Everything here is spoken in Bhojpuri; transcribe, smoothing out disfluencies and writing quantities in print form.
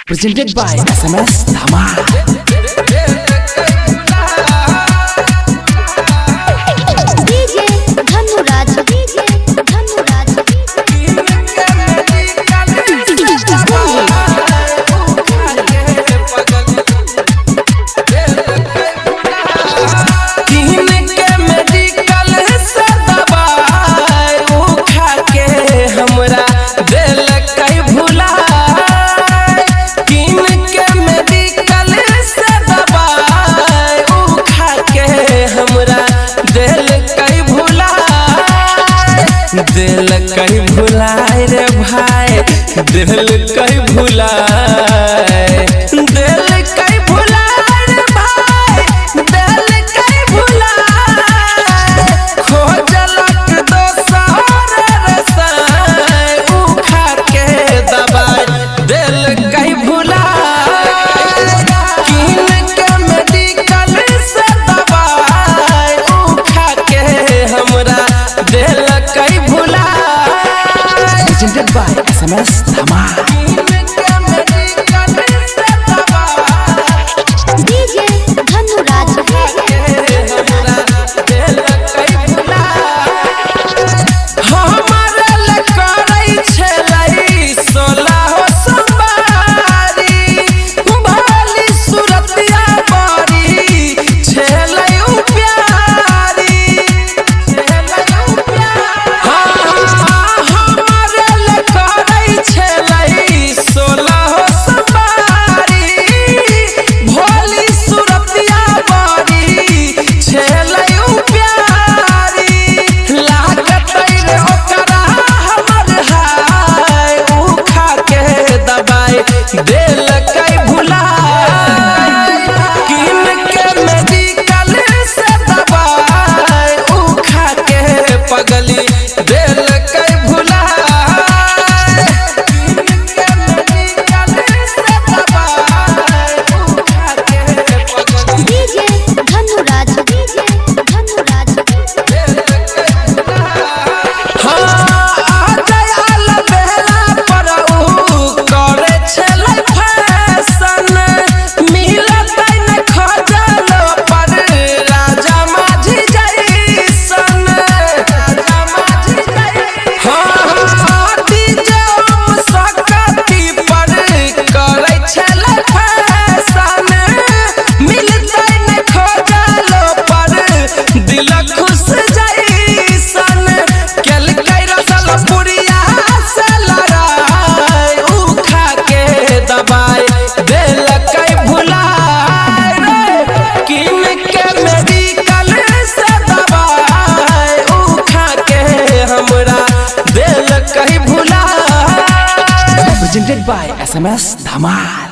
Presented by SMS Dhamal. दिल कहीं भुलाए रे भाई, दिल कहीं भुलाए, दिल कहीं भुलाए रे भाई, दिल कहीं भुलाए। खोजलक दोसर रसाय उखा के दबाई, दिल कहीं भुलाए। कीन के मेडिकल से दबाई उखा के हमरा दिल कहीं Presented by SMS Dhamal. DJ Dhanuraj. दिल कहीं भुलाए, कीन के मेडिकल से दबाई उखा के पगली दिल कहीं भुलाए। कीन के मेडिकल से दबाई उखा के पगली DJ Dhanuraj. दिल खुश जैसन कल रसल पुरिया से लड़ाई उखा के दबाई, दिल कहीं भुलाए। कीन के मेडिकल से दबाई उखा के हमरा दिल कहीं भुलाए। Presented by SMS Dhamal.